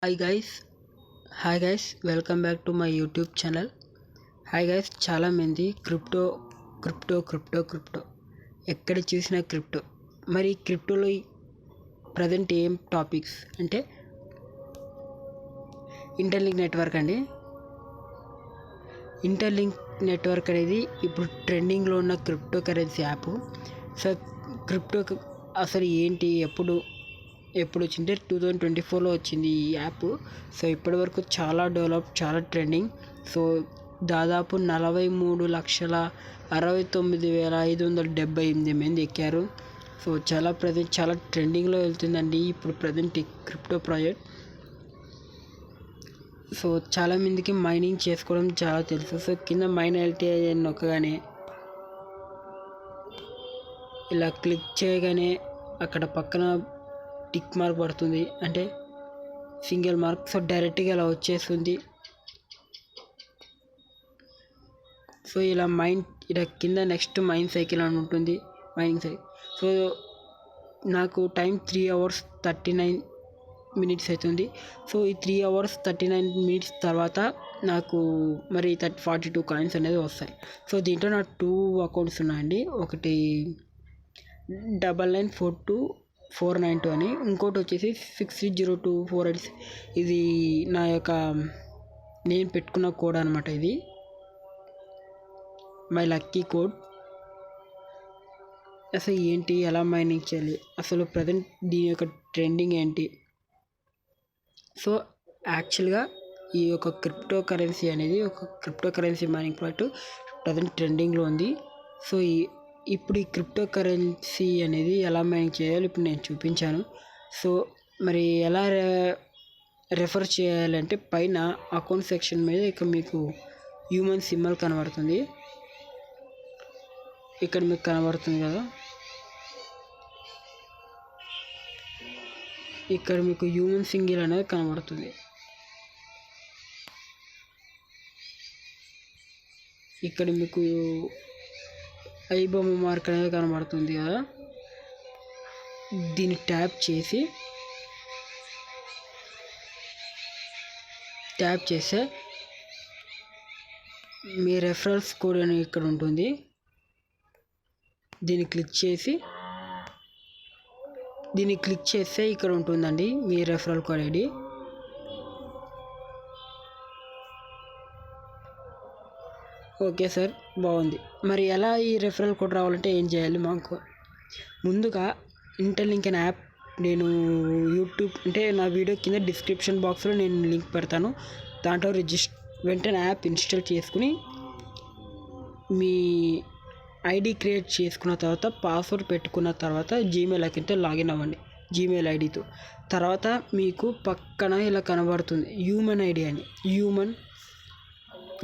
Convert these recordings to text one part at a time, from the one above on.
Hi guys hi guys welcome back to my YouTube channel. Hi guys, చాలామంది crypto crypto crypto crypto ఎక్కడ చూసినా crypto. మరి క్రిప్టోలో present ఏం topics అంటే interlink network అండి. ఇంటర్లింక్ నెట్వర్క్ అనేది ఇప్పుడు ట్రెండింగ్లో ఉన్న crypto currency app. So crypto అసలు ఏంటి, ఎప్పుడు వచ్చింటే 2024లో వచ్చింది ఈ యాప్. సో ఇప్పటివరకు చాలా డెవలప్, చాలా ట్రెండింగ్. సో దాదాపు 43,69,578 మంది ఎక్కారు. సో చాలా ట్రెండింగ్లో వెళ్తుందండి ఇప్పుడు ప్రజెంట్ ఈ క్రిప్టో ప్రాజెక్ట్. సో చాలామందికి మైనింగ్ చేసుకోవడం చాలా తెలుసు. సో కింద మైన్ ఎల్టీఐ నొక్కగానే ఇలా క్లిక్ చేయగానే అక్కడ పక్కన టిక్ మార్క్ పడుతుంది, అంటే సింగిల్ మార్క్. సో డైరెక్ట్గా ఇలా వచ్చేస్తుంది. సో ఇలా ఇలా కింద నెక్స్ట్ మైన్ సైకిల్ అని ఉంటుంది, మైనింగ్ సైకిల్. సో నాకు టైం 3 hours 39 minutes అవుతుంది. సో ఈ 3 hours 39 minutes తర్వాత నాకు మరి 42 కాయిన్స్ అనేది వస్తాయి. సో దీంట్లో నా 2 అకౌంట్స్ ఉన్నాయండి. ఒకటి 9942 అని, ఇంకోటి వచ్చేసి 630248. ఇది నా యొక్క నేను పెట్టుకున్న కోడ్ అనమాట. ఇది మై లక్కీ కోడ్. అసలు ఏంటి, ఎలా మైనింగ్ చేయాలి, అసలు ప్రజెంట్ దీని యొక్క ట్రెండింగ్ ఏంటి. సో యాక్చువల్గా ఈ యొక్క క్రిప్టో కరెన్సీ అనేది ఒక crypto currency mining project present ట్రెండింగ్లో ఉంది. సో ఇప్పుడు ఈ క్రిప్టో కరెన్సీ అనేది ఎలా మైనింగ్ చేయాలి ఇప్పుడు నేను చూపించాను. సో మరి ఎలా రెఫర్ చేయాలంటే పైన అకౌంట్ సెక్షన్ మీద ఇక మీకు హ్యూమన్ సింబల్ కనబడుతుంది, ఇక్కడ మీకు కనబడుతుంది కదా. ఇక్కడ మీకు హ్యూమన్ సింగిల్ అనేది కనబడుతుంది. ఇక్కడ మీకు ఐ బొమ్మ మార్క్ అనేది కనబడుతుంది కదా. దీన్ని ట్యాప్ చేస్తే మీ రెఫరల్స్ కోడ్ అని ఇక్కడ ఉంటుంది. దీన్ని క్లిక్ చేస్తే ఇక్కడ ఉంటుందండి మీ referral code ID. Okay sir, బాగుంది. మరి ఎలా ఈ రెఫరల్ కోడ్ రావాలంటే ఏం చేయాలి? మాకు ముందుగా ఇంటర్లింక్ అనే యాప్ నేను యూట్యూబ్ అంటే నా వీడియో కింద డిస్క్రిప్షన్ బాక్స్లో నేను లింక్ పెడతాను. దాంట్లో వెంటనే యాప్ ఇన్స్టాల్ చేసుకుని మీ ఐడి క్రియేట్ చేసుకున్న తర్వాత పాస్వర్డ్ పెట్టుకున్న తర్వాత జీమెయిల్ అకౌంట్తో లాగిన్ అవ్వండి, జీమెయిల్ ఐడితో. తర్వాత మీకు పక్కన ఇలా కనబడుతుంది హ్యూమన్ ఐడి అని, హ్యూమన్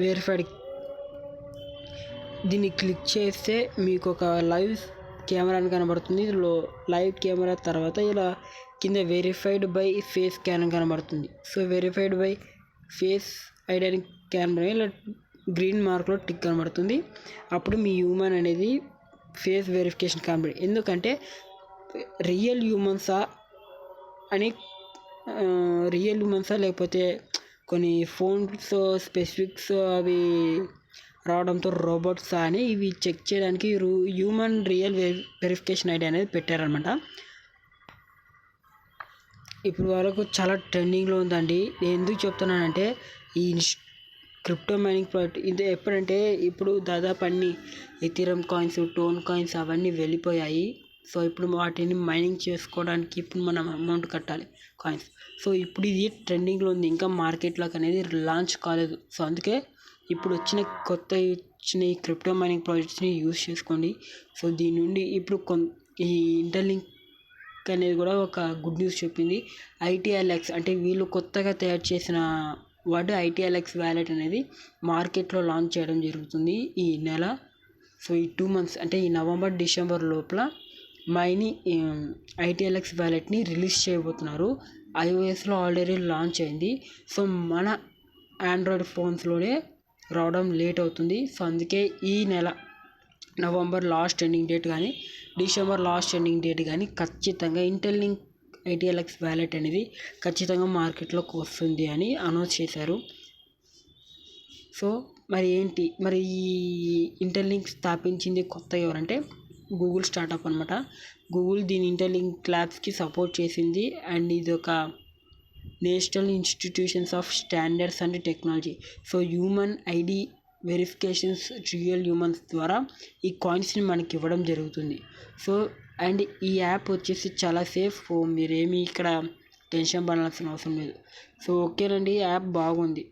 వెరిఫైడ్. దీన్ని క్లిక్ చేస్తే మీకు ఒక లైవ్ కెమెరా అని కనబడుతుంది. లైవ్ కెమెరా తర్వాత ఇలా కింద వెరిఫైడ్ బై ఫేస్ స్కాన్ అని కనబడుతుంది. So verified by face ID అని కెమెరా ఇలా గ్రీన్ మార్క్లో టిక్ కనబడుతుంది. అప్పుడు మీ హ్యూమన్ అనేది ఫేస్ వెరిఫికేషన్ కనబడి, ఎందుకంటే రియల్ హ్యూమన్సా లేకపోతే కొన్ని ఫోన్స్ స్పెసిఫిక్స్ అవి రావడంతో రోబోట్సా అని ఇవి చెక్ చేయడానికి హ్యూమన్ రియల్ వెరిఫికేషన్ ఐడి అనేది పెట్టారనమాట. ఇప్పుడు వరకు చాలా ట్రెండింగ్లో ఉందండి. నేను ఎందుకు చెప్తున్నానంటే ఈ క్రిప్టో మైనింగ్ ప్రాజెక్ట్ ఇది ఎప్పుడంటే ఇప్పుడు దాదాపు అన్ని ఎథీరియం కాయిన్స్, టోన్ కాయిన్స్ అవన్నీ వెళ్ళిపోయాయి. సో ఇప్పుడు వాటిని మైనింగ్ చేసుకోవడానికి ఇప్పుడు మనం అమౌంట్ కట్టాలి కాయిన్స్. సో ఇప్పుడు ఇది ట్రెండింగ్లో ఉంది, ఇంకా మార్కెట్లోకి అనేది లాంచ్ కాలేదు. సో అందుకే ఇప్పుడు వచ్చిన ఈ క్రిప్టో మైనింగ్ ప్రాజెక్ట్స్ని యూజ్ చేసుకోండి. సో దీని నుండి ఇప్పుడు ఈ ఇంటర్లింక్ అనేది కూడా ఒక గుడ్ న్యూస్ చెప్పింది. ITLX అంటే వీళ్ళు కొత్తగా తయారు చేసిన వాడు ITLX వ్యాలెట్ అనేది మార్కెట్లో లాంచ్ చేయడం జరుగుతుంది ఈ నెల. సో ఈ 2 months అంటే ఈ నవంబర్ డిసెంబర్ లోపల ITLX వ్యాలెట్ని రిలీజ్ చేయబోతున్నారు. iOSలో ఆల్రెడీ లాంచ్ అయింది. సో మన ఆండ్రాయిడ్ ఫోన్స్లోనే రావడం లేట్ అవుతుంది. సో అందుకే ఈ నెల నవంబర్ లాస్ట్ ఎండింగ్ డేట్ కానీ డిసెంబర్ లాస్ట్ ఎండింగ్ డేట్ కానీ ఖచ్చితంగా ఇంటర్లింక్ ఐటీఎల్ఎక్స్ వ్యాలెట్ అనేది ఖచ్చితంగా మార్కెట్లోకి వస్తుంది అని అనౌన్స్ చేశారు. సో మరి ఏంటి, మరి ఈ ఇంటర్లింక్ స్థాపించింది కొత్త ఎవరంటే గూగుల్ స్టార్టప్ అనమాట. గూగుల్ దీని ఇంటర్లింక్ ల్యాబ్స్కి సపోర్ట్ చేసింది. అండ్ ఇది ఒక national institutions of standards and technology. So human ID verifications real humans ద్వారా ఈ కాయిన్స్ని మనకి ఇవ్వడం జరుగుతుంది. సో అండ్ ఈ యాప్ వచ్చేసి చాలా సేఫ్. మీరేమీ ఇక్కడ టెన్షన్ పడాల్సిన అవసరం లేదు. సో ఓకేనండి, యాప్ బాగుంది.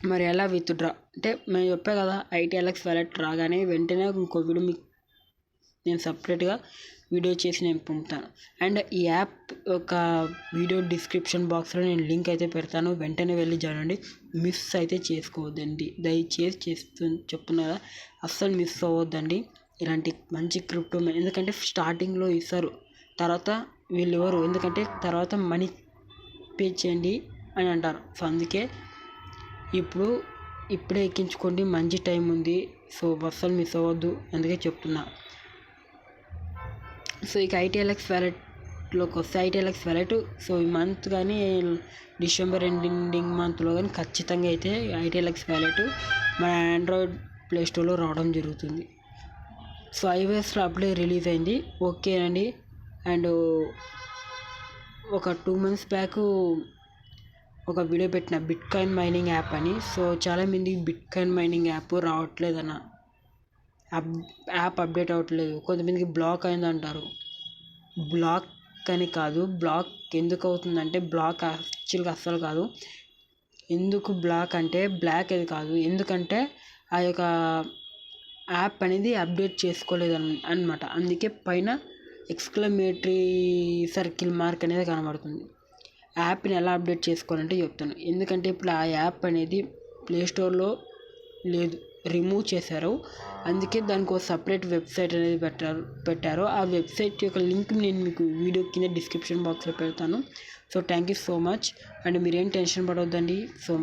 మరి ఎలా విత్డ్రా అంటే మేము చెప్పా కదా, ఐటీఎల్ఎక్స్ వ్యాలెట్ రాగానే వెంటనే ఇంకో వీడియో మీకు నేను సపరేట్గా వీడియో చేసి నేను పంపుతాను. అండ్ ఈ యాప్ ఒక వీడియో డిస్క్రిప్షన్ బాక్స్లో నేను లింక్ అయితే పెడతాను, వెంటనే వెళ్ళి చూడండి. మిస్ అయితే చేసుకోవద్దండి, దయచేసి చెప్తున్నా కదా, అస్సలు మిస్ అవ్వద్దండి ఇలాంటి మంచి క్రిప్టో. ఎందుకంటే స్టార్టింగ్లో ఇస్తారు, తర్వాత వీళ్ళు ఎవరు, ఎందుకంటే తర్వాత మనీ పే చేయండి అని అంటారు. సో అందుకే ఇప్పుడే ఎక్కించుకోండి, మంచి టైం ఉంది. సో అస్సలు మిస్ అవ్వద్దు, అందుకే చెప్తున్నా. సో ఇక ఐటీఎల్ఎక్స్ వ్యాలెట్లోకి వస్తే, ఐటీఎల్ఎక్స్ వ్యాలెట్ సో ఈ మంత్ కానీ డిసెంబర్ ఎండింగ్ మంత్లో కానీ ఖచ్చితంగా అయితే ఐటీఎల్ఎక్స్ వ్యాలెట్ మన ఆండ్రాయిడ్ ప్లేస్టోర్లో రావడం జరుగుతుంది. సో ఐఓఎస్లో అప్పుడే రిలీజ్ అయింది. ఓకేనండి. అండ్ ఒక 2 months బ్యాక్ ఒక వీడియో పెట్టిన బిట్కాయిన్ మైనింగ్ యాప్ అని. సో చాలామంది బిట్కాయిన్ మైనింగ్ యాప్ రావట్లేదన్న, యాప్ అప్డేట్ అవ్వట్లేదు, కొంతమందికి బ్లాక్ అయింది అంటారు. బ్లాక్ అని కాదు, బ్లాక్ ఎందుకు అవుతుందంటే బ్లాక్ యాక్చువల్గా అస్సలు కాదు. ఎందుకు బ్లాక్ అంటే బ్లాక్ అది కాదు, ఎందుకంటే ఆ యొక్క యాప్ అనేది అప్డేట్ చేసుకోలేదు అనమాట. అందుకే పైన ఎక్స్క్లమేటరీ సర్కిల్ మార్క్ అనేది కనబడుతుంది. యాప్ని ఎలా అప్డేట్ చేసుకోవాలంటే చెప్తాను. ఎందుకంటే ఇప్పుడు ఆ యాప్ అనేది ప్లేస్టోర్లో లేదు, రిమూవ్ చేశారు. అందుకే దానికి ఒక సపరేట్ వెబ్సైట్ అనేది పెట్టారు. ఆ వెబ్సైట్ యొక్క లింక్ నేను మీకు వీడియో కింద డిస్క్రిప్షన్ బాక్స్లో పెడతాను. So thank you so much. And మీరేం టెన్షన్ పడవద్దండి. సో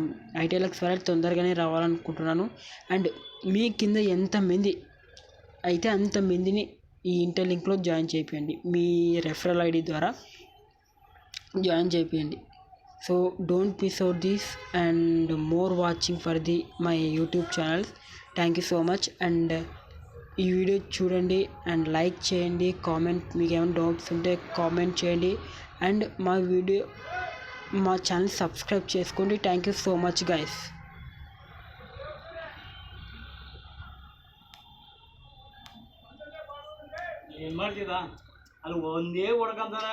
ఐటీఎల్ఎక్స్ వ్యాలెట్ తొందరగానే రావాలనుకుంటున్నాను. అండ్ మీ కింద ఎంతమంది అయితే అంతమందిని ఈ ఇంటర్లింక్లో జాయిన్ చేయండి, మీ రెఫరల్ ఐడి ద్వారా జాయిన్ చేయండి. So don't miss out this and more watching for my YouTube channels. Thank you so much. And ఈ వీడియో చూడండి అండ్ లైక్ చేయండి, కామెంట్, మీకు ఏమైనా డౌట్స్ ఉంటే కామెంట్ చేయండి. అండ్ మా ఛానల్ సబ్స్క్రైబ్ చేసుకోండి. Thank you so much guys. ಏನ್ ಮಾಡ್ತಿದ ಅಲ್ಲಿ ಒಂದೇ